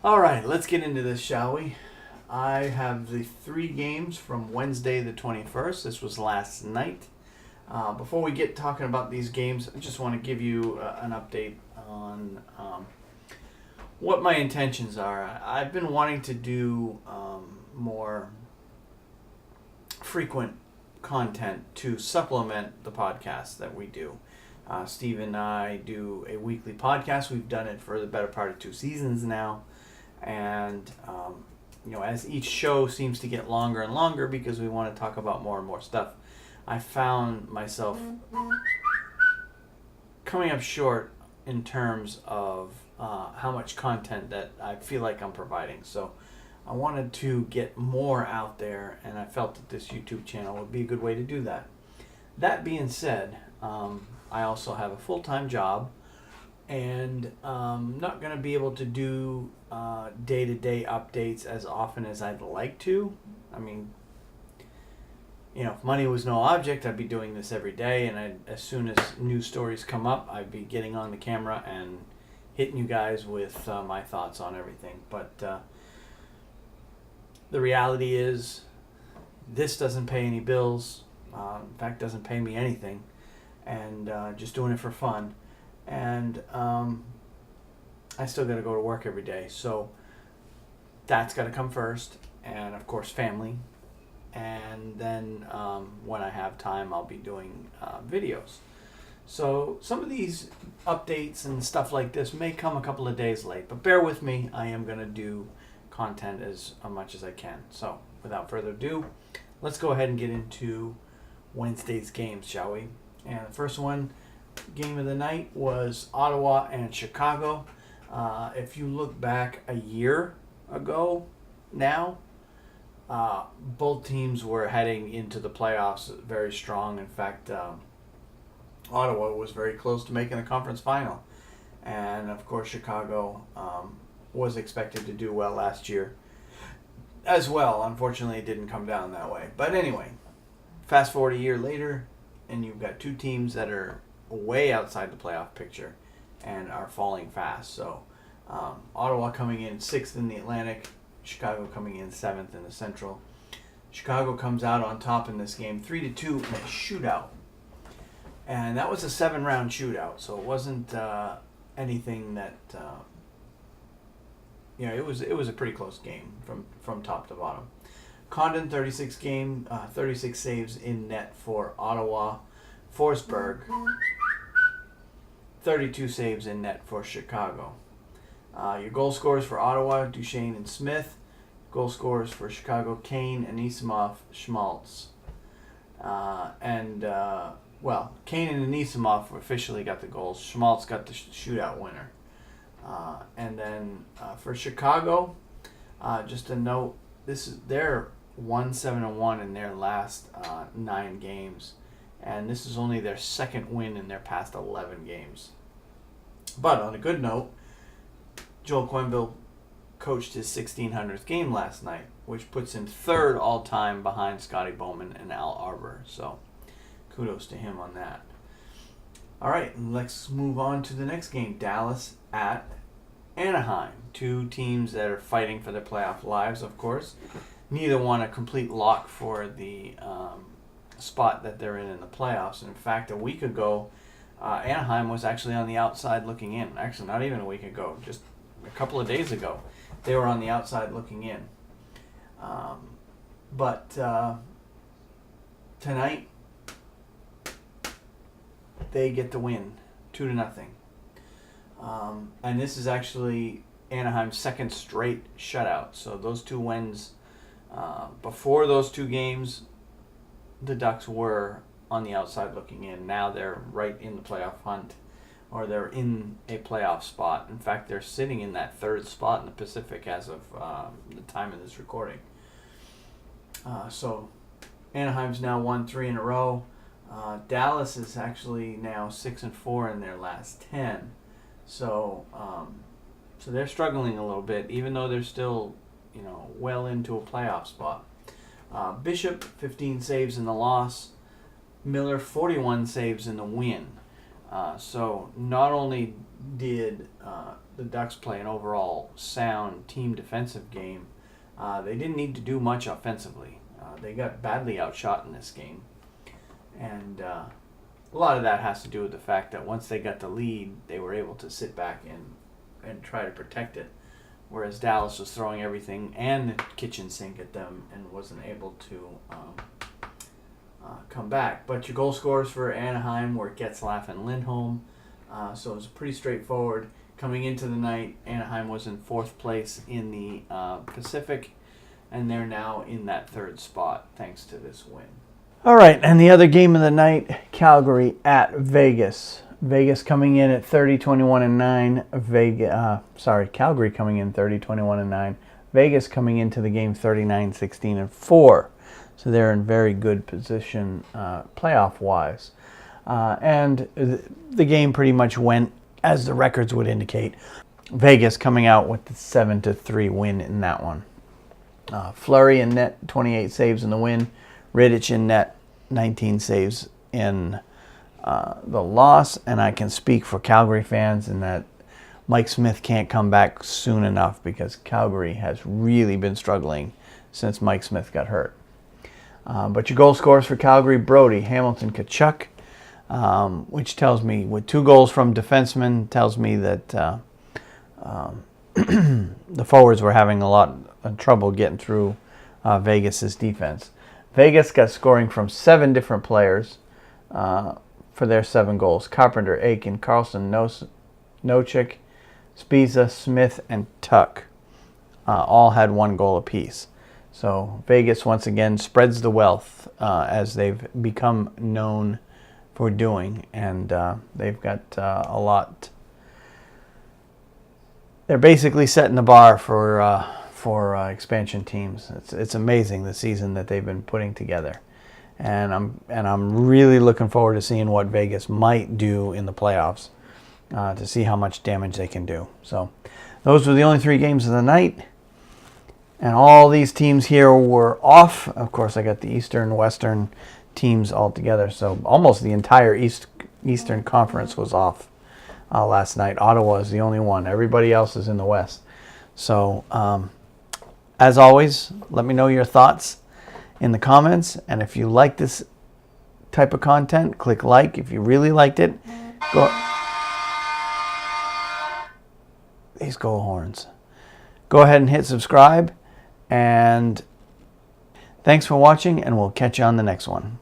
All right, let's get into this, shall we? I have the 3 games from Wednesday the 21st. This was last night. Before we get talking about these games, I just want to give you an update on what my intentions are. I've been wanting to do more frequent content to supplement the podcast that we do. Steve and I do a weekly podcast. We've done it for the better part of 2 seasons now. And, as each show seems to get longer and longer because we want to talk about more and more stuff, I found myself coming up short in terms of how much content that I feel like I'm providing. So I wanted to get more out there, and I felt that this YouTube channel would be a good way to do that. That being said, I also have a full-time job, and not going to be able to do day-to-day updates as often as I'd like to. I mean, if money was no object, I'd be doing this every day, and as soon as news stories come up, I'd be getting on the camera and hitting you guys with my thoughts on everything. But the reality is, this doesn't pay any bills. In fact, doesn't pay me anything, and just doing it for fun. And I still got to go to work every day, so that's got to come first, and of course family, and then when I have time I'll be doing videos. So some of these updates and stuff like this may come a couple of days late, but bear with me. I am going to do content as much as I can. So without further ado, let's go ahead and get into Wednesday's games, shall we? And the first game of the night was Ottawa and Chicago. If you look back a year ago now, both teams were heading into the playoffs very strong. In fact, Ottawa was very close to making the conference final. And of course, Chicago was expected to do well last year as well. Unfortunately, it didn't come down that way. But anyway, fast forward a year later, and you've got 2 teams that are way outside the playoff picture and are falling fast. So Ottawa coming in 6th in the Atlantic, Chicago coming in 7th in the Central. Chicago comes out on top in this game 3-2 in a shootout, and that was a 7-round shootout, so it wasn't anything that it was a pretty close game from top to bottom. Condon 36 saves in net for Ottawa. Forsberg 32 saves in net for Chicago. Your goal scorers for Ottawa, Duchesne and Smith. Goal scorers for Chicago, Kane, Anisimov, Schmaltz. Kane and Anisimov officially got the goals. Schmaltz got the shootout winner. And then for Chicago, just a note, they're 1-7-1 in their last 9 games. And this is only their 2nd win in their past 11 games. But on a good note, Joel Quenneville coached his 1600th game last night, which puts him 3rd all-time behind Scotty Bowman and Al Arbor. So kudos to him on that. All right, let's move on to the next game. Dallas at Anaheim. 2 teams that are fighting for their playoff lives, of course. Neither one a complete lock for the spot that they're in the playoffs. And in fact, a week ago, Anaheim was actually on the outside looking in. Actually, not even a week ago, just a couple of days ago, they were on the outside looking in. But tonight, they get the win, 2-0. And this is actually Anaheim's 2nd straight shutout. So those 2 wins, before those 2 games, the Ducks were on the outside looking in. Now they're right in the playoff hunt, or they're in a playoff spot. In fact, they're sitting in that 3rd spot in the Pacific as of the time of this recording. So Anaheim's now won 3 in a row. Dallas is actually now 6-4 in their last 10. So they're struggling a little bit, even though they're still, well into a playoff spot. Bishop, 15 saves in the loss. Miller, 41 saves in the win. So not only did the Ducks play an overall sound team defensive game. They didn't need to do much offensively. They got badly outshot in this game. And a lot of that has to do with the fact that once they got the lead, they were able to sit back and try to protect it. Whereas Dallas was throwing everything and the kitchen sink at them and wasn't able to come back. But your goal scorers for Anaheim were Getzlaf and Lindholm. So it was pretty straightforward. Coming into the night, Anaheim was in 4th place in the Pacific, and they're now in that 3rd spot thanks to this win. All right, and the other game of the night, Calgary at Vegas. Vegas coming in at 30-21-9. Calgary coming in 30-21-9. Vegas coming into the game 39-16-4. So they're in very good position playoff-wise. And the game pretty much went as the records would indicate. Vegas coming out with the 7-3 win in that one. Fleury in net, 28 saves in the win. Rittich in net, 19 saves in the loss. And I can speak for Calgary fans in that Mike Smith can't come back soon enough because Calgary has really been struggling since Mike Smith got hurt. But your goal scorers for Calgary, Brody, Hamilton, Tkachuk, which tells me, with 2 goals from defensemen, tells me that the forwards were having a lot of trouble getting through Vegas's defense. Vegas got scoring from 7 different players for their 7 goals. Carpenter, Aiken, Carlson, Nochik, Spiza, Smith, and Tuck all had 1 goal apiece. So Vegas once again spreads the wealth as they've become known for doing, and they've got a lot. They're basically setting the bar for expansion teams. It's amazing the season that they've been putting together, and I'm really looking forward to seeing what Vegas might do in the playoffs to see how much damage they can do. So those were the only 3 games of the night. And all these teams here were off. Of course, I got the Eastern, Western teams all together. So almost the entire Eastern Conference was off last night. Ottawa is the only one. Everybody else is in the West. So, as always, let me know your thoughts in the comments. And if you like this type of content, click like. If you really liked it, go. These goal horns. Go ahead and hit subscribe. And thanks for watching, and we'll catch you on the next one.